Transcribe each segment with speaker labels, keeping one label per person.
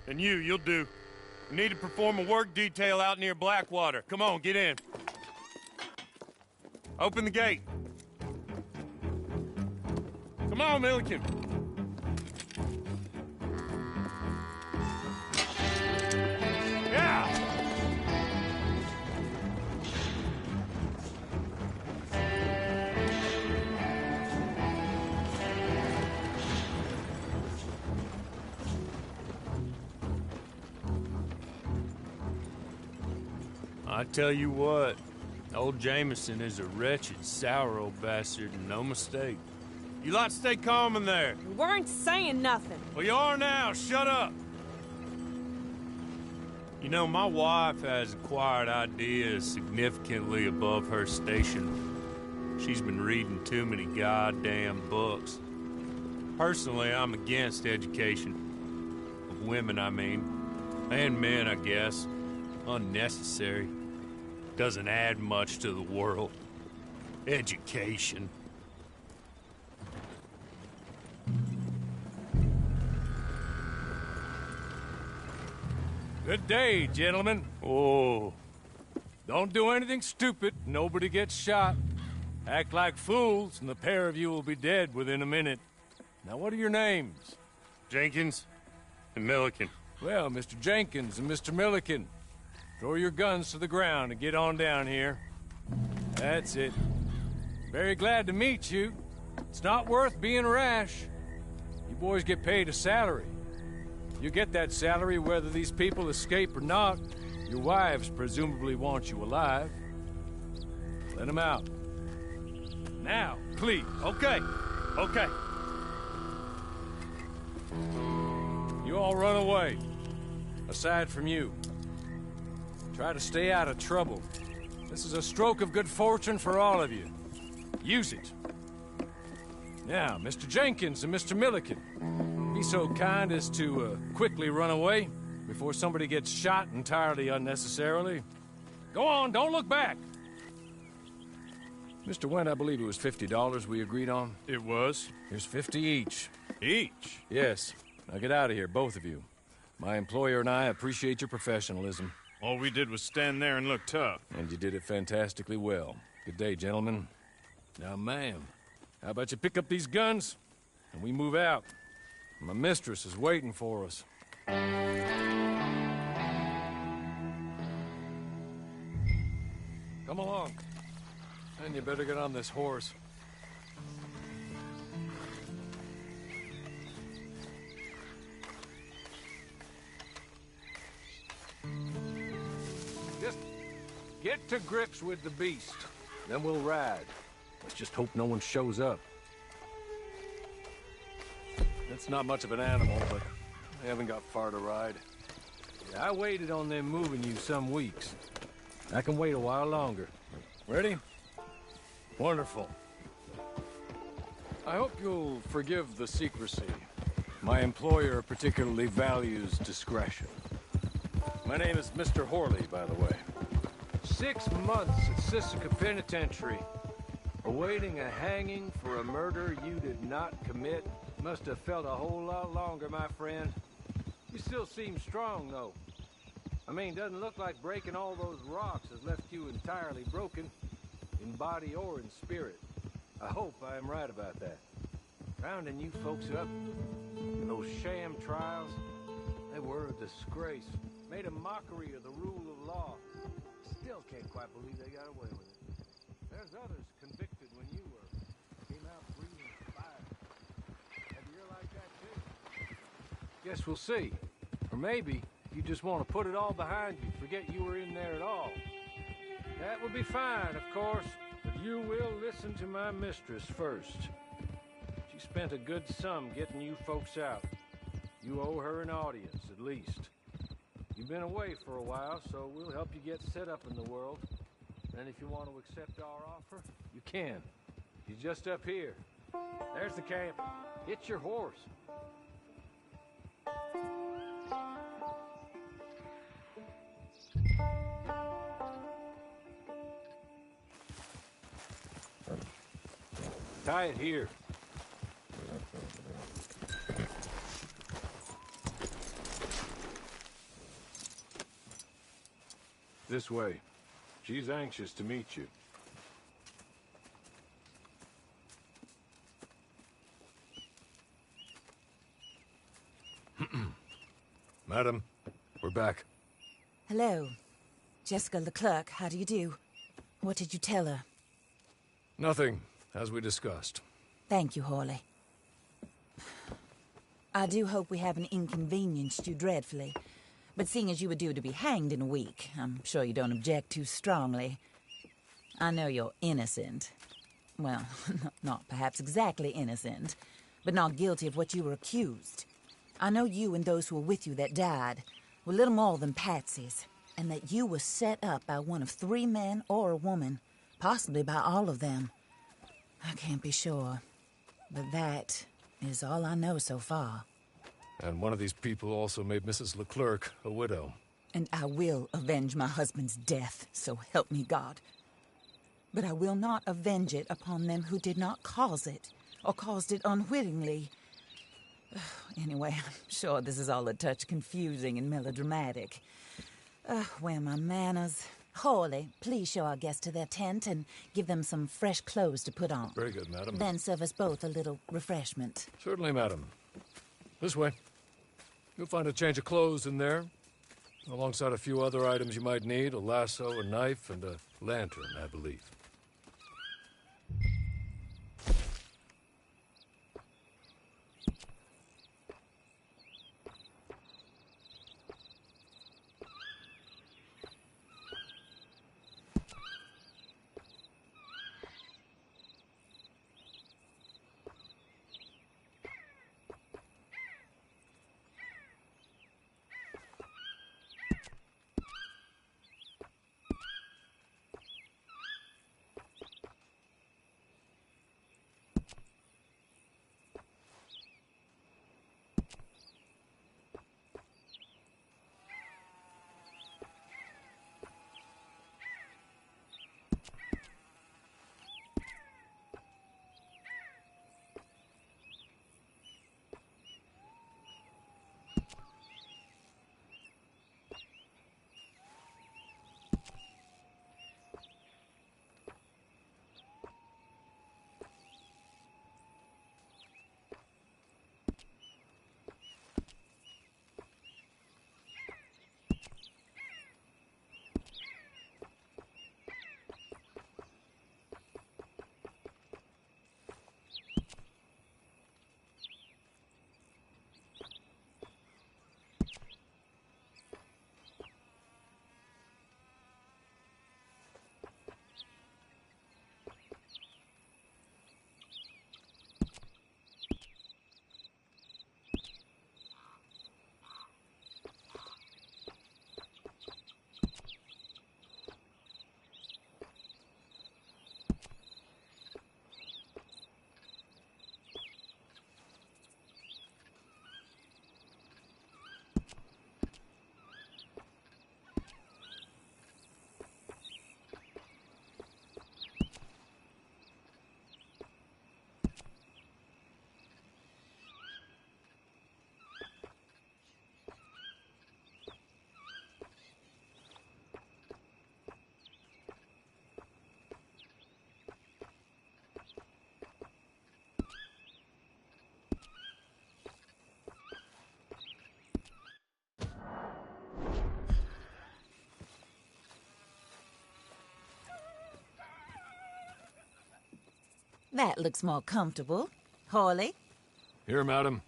Speaker 1: And you'll do. We need to perform a work detail out near Blackwater. Come on, get in. Open the gate. Come on, Milliken. Yeah! I tell you what, old Jameson is a wretched, sour old bastard, and no mistake. You lot stay calm in there.
Speaker 2: We weren't saying nothing.
Speaker 1: Well, you are now. Shut up. You know, my wife has acquired ideas significantly above her station. She's been reading too many goddamn books. Personally, I'm against education. Of women, I mean. And men, I guess. Unnecessary. Doesn't add much to the world. Education.
Speaker 3: Good day, gentlemen.
Speaker 1: Oh.
Speaker 3: Don't do anything stupid. Nobody gets shot. Act like fools, and the pair of you will be dead within a minute. Now, what are your names?
Speaker 1: Jenkins and Milliken.
Speaker 3: Well, Mr. Jenkins and Mr. Milliken, throw your guns to the ground and get on down here. That's it. Very glad to meet you. It's not worth being rash. You boys get paid a salary. You get that salary whether these people escape or not. Your wives presumably want you alive. Let them out. Now, please.
Speaker 1: Okay. Okay.
Speaker 3: You all run away. Aside from you. Try to stay out of trouble. This is a stroke of good fortune for all of you. Use it. Now, Mr. Jenkins and Mr. Milliken, be so kind as to quickly run away before somebody gets shot entirely unnecessarily. Go on, don't look back. Mr. Wendt, I believe it was $50 we agreed on.
Speaker 1: It was.
Speaker 3: Here's 50 each.
Speaker 1: Each?
Speaker 3: Yes. Now get out of here, both of you. My employer and I appreciate your professionalism.
Speaker 1: All we did was stand there and look tough.
Speaker 3: And you did it fantastically well. Good day, gentlemen. Now, ma'am, how about you pick up these guns and we move out? My mistress is waiting for us. Come along. And you better get on this horse. Just get to grips with the beast. Then we'll ride. Let's just hope no one shows up. It's not much of an animal, but I haven't got far to ride. Yeah, I waited on them moving you some weeks. I can wait a while longer. Ready? Wonderful. I hope you'll forgive the secrecy. My employer particularly values discretion. My name is Mr. Horley, by the way. 6 months at Sisika Penitentiary, awaiting a hanging for a murder you did not commit. Must have felt a whole lot longer, my friend. You still seem strong, though. I mean, doesn't look like breaking all those rocks has left you entirely broken, in body or in spirit. I hope I am right about that. Rounding you folks up in those sham trials, they were a disgrace. Made a mockery of the rule of law. Still can't quite believe they got away with it. There's others convicted when you were. Came out breathing fire. Have you ear like that too? Guess we'll see. Or maybe you just want to put it all behind you, forget you were in there at all. That would be fine, of course, but you will listen to my mistress first. She spent a good sum getting you folks out. You owe her an audience, at least. You've been away for a while, so we'll help you get set up in the world. And if you want to accept our offer, you can. She's just up here. There's the camp. Hit your horse. Tie it here. This way. She's anxious to meet you. Madam, we're back.
Speaker 2: Hello. Jessica Leclerc, how do you do? What did you tell her?
Speaker 3: Nothing, as we discussed.
Speaker 2: Thank you, Hawley. I do hope we haven't inconvenienced you dreadfully. But seeing as you were due to be hanged in a week, I'm sure you don't object too strongly. I know you're innocent. Well, not perhaps exactly innocent, but not guilty of what you were accused. I know you and those who were with you that died were little more than patsies, and that you were set up by one of 3 men or a woman, possibly by all of them. I can't be sure, but that is all I know so far.
Speaker 3: And one of these people also made Mrs. Leclerc a widow.
Speaker 2: And I will avenge my husband's death, so help me God. But I will not avenge it upon them who did not cause it, or caused it unwittingly. Anyway, I'm sure this is all a touch confusing and melodramatic. Where are my manners? Hawley, please show our guests to their tent and give them some fresh clothes to put on.
Speaker 3: Very good, madam.
Speaker 2: Then serve us both a little refreshment.
Speaker 3: Certainly, madam. This way. You'll find a change of clothes in there, alongside a few other items you might need, a lasso, a knife, and a lantern, I believe.
Speaker 2: That looks more comfortable. Hawley?
Speaker 3: Here, madam.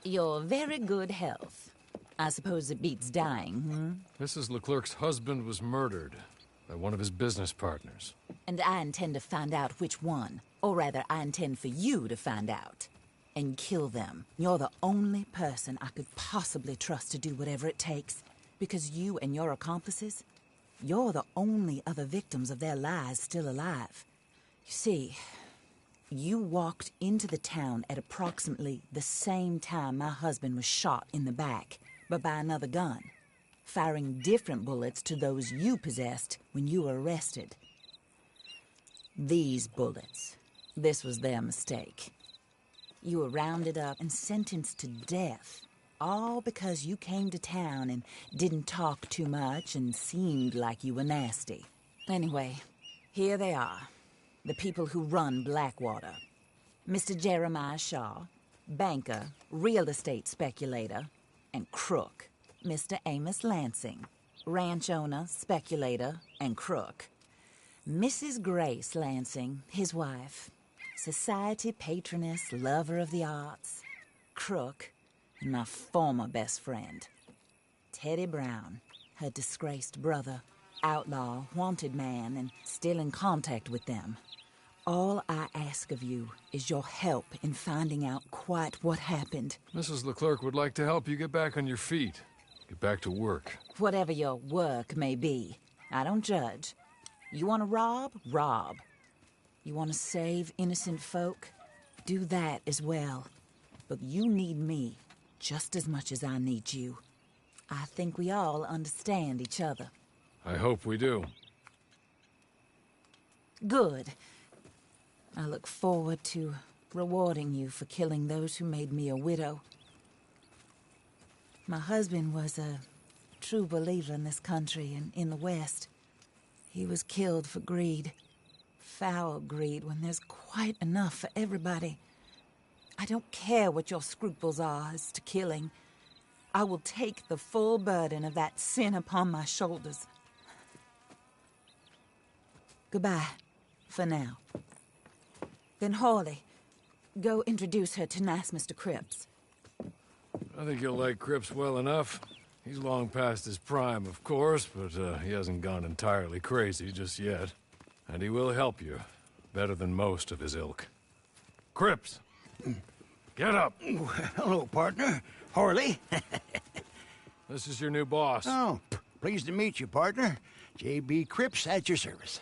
Speaker 2: Your very good health. I suppose it beats dying,
Speaker 3: Mrs. Leclerc's husband was murdered by one of his business partners.
Speaker 2: And I intend to find out which one. Or rather, I intend for you to find out. And kill them. You're the only person I could possibly trust to do whatever it takes. Because you and your accomplices, you're the only other victims of their lies still alive. You see, you walked into the town at approximately the same time my husband was shot in the back, but by another gun, firing different bullets to those you possessed when you were arrested. These bullets, this was their mistake. You were rounded up and sentenced to death, All because you came to town and didn't talk too much and seemed like you were nasty. Anyway, here they are. The people who run Blackwater. Mr. Jeremiah Shaw, banker, real estate speculator, and crook. Mr. Amos Lansing, ranch owner, speculator, and crook. Mrs. Grace Lansing, his wife, society patroness, lover of the arts, crook, and my former best friend. Teddy Brown, her disgraced brother, outlaw, wanted man, and still in contact with them. All I ask of you is your help in finding out quite what happened.
Speaker 3: Mrs. Leclerc would like to help you get back on your feet. Get back to work.
Speaker 2: Whatever your work may be, I don't judge. You want to rob? Rob. You want to save innocent folk? Do that as well. But you need me just as much as I need you. I think we all understand each other.
Speaker 3: I hope we do.
Speaker 2: Good. I look forward to rewarding you for killing those who made me a widow. My husband was a true believer in this country and in the West. He was killed for greed. Foul greed when there's quite enough for everybody. I don't care what your scruples are as to killing. I will take the full burden of that sin upon my shoulders. Goodbye, for now. Then Hawley, go introduce her to nice Mr. Cripps.
Speaker 3: I think you'll like Cripps well enough. He's long past his prime, of course, but he hasn't gone entirely crazy just yet. And he will help you, better than most of his ilk. Cripps! Get up!
Speaker 4: Hello, partner. Harley.
Speaker 3: This is your new boss.
Speaker 4: Oh, pleased to meet you, partner. J.B. Cripps at your service.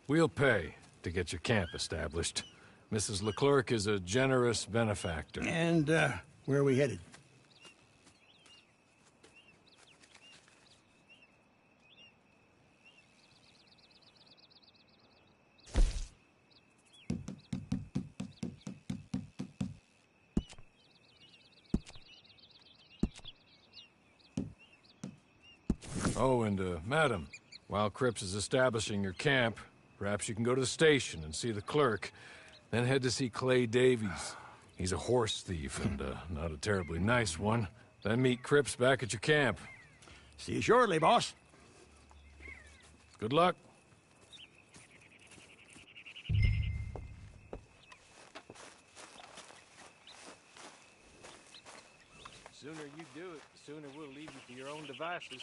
Speaker 3: We'll pay to get your camp established. Mrs. Leclerc is a generous benefactor.
Speaker 4: And, where are we headed?
Speaker 3: Oh, and, madam, while Cripps is establishing your camp, perhaps you can go to the station and see the clerk, then head to see Clay Davies. He's a horse thief and, not a terribly nice one. Then meet Cripps back at your camp.
Speaker 4: See you shortly, boss.
Speaker 3: Good luck.
Speaker 1: The sooner you do it, the sooner we'll leave you to your own devices.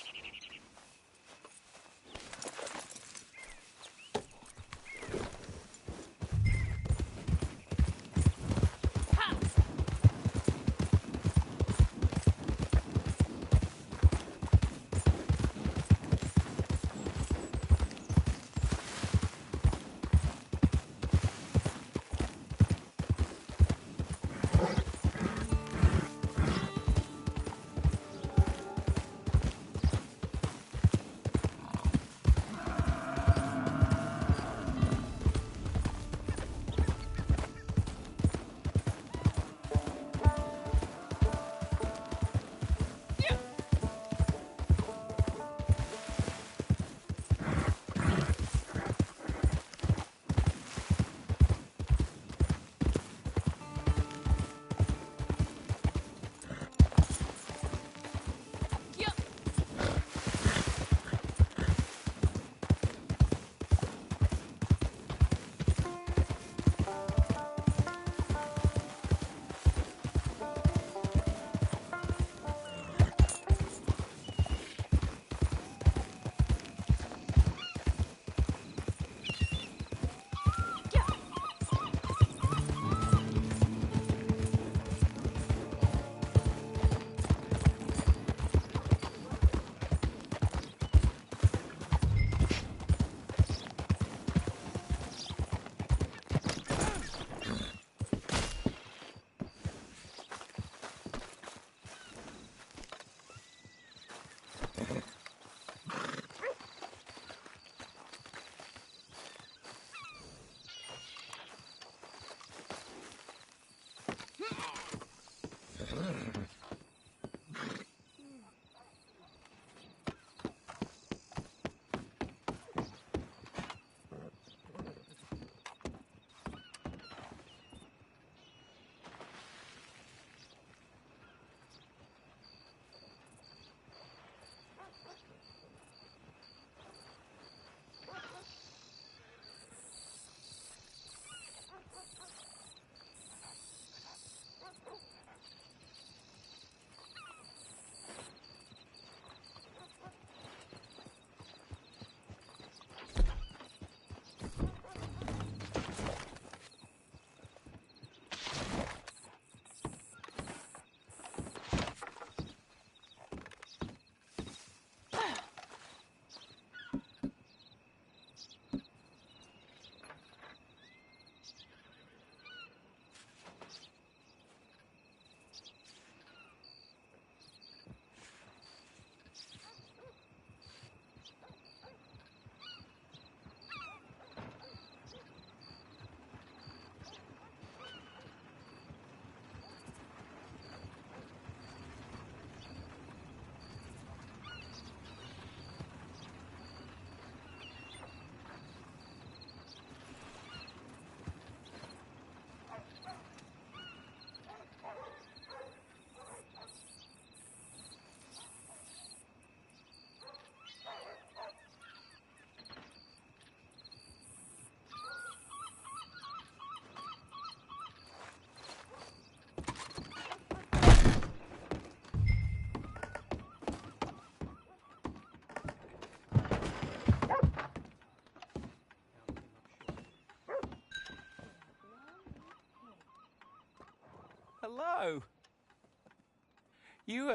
Speaker 5: You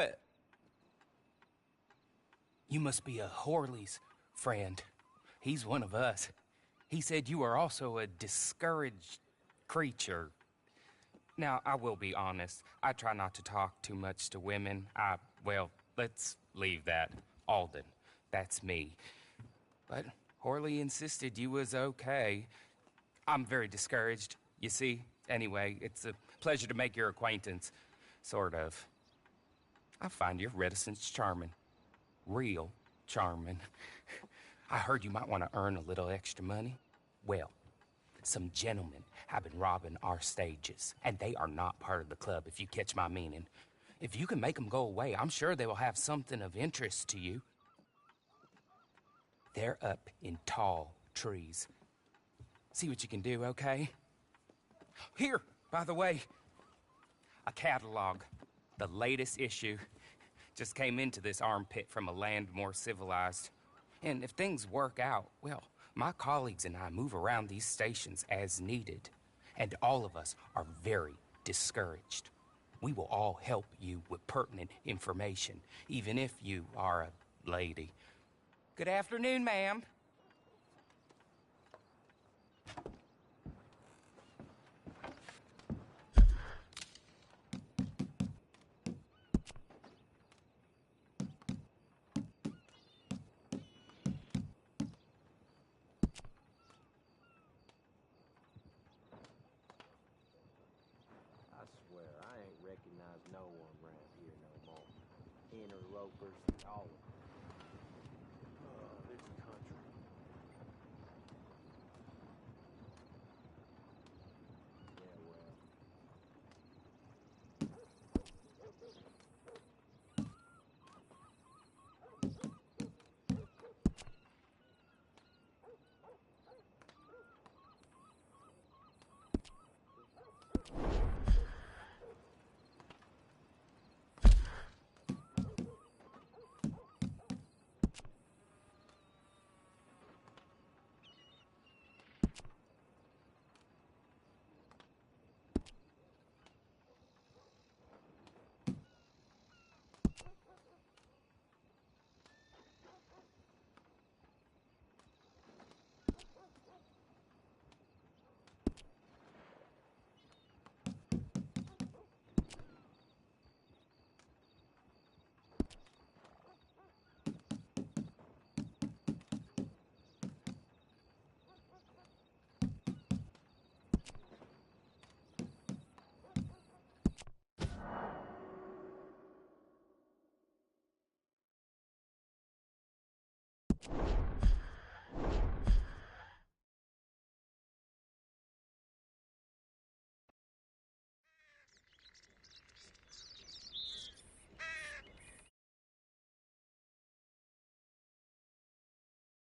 Speaker 5: must be a Horley's friend. He's one of us. He said you are also a discouraged creature. Now, I will be honest. I try not to talk too much to women. Well, let's leave that. Alden, that's me. But Horley insisted you was okay. I'm very discouraged, you see. Anyway, it's a pleasure to make your acquaintance. Sort of. I find your reticence charming. Real charming. I heard you might want to earn a little extra money. Well, some gentlemen have been robbing our stages, and they are not part of the club, if you catch my meaning. If you can make them go away, I'm sure they will have something of interest to you. They're up in tall trees. See what you can do, okay? Here, by the way, a catalog. The latest issue. Just came into this armpit from a land more civilized. And if things work out, well, my colleagues and I move around these stations as needed. And all of us are very discouraged. We will all help you with pertinent information, even if you are a lady. Good afternoon, ma'am.
Speaker 6: I swear, I ain't recognize no one around here no more. Interlopers, all of them.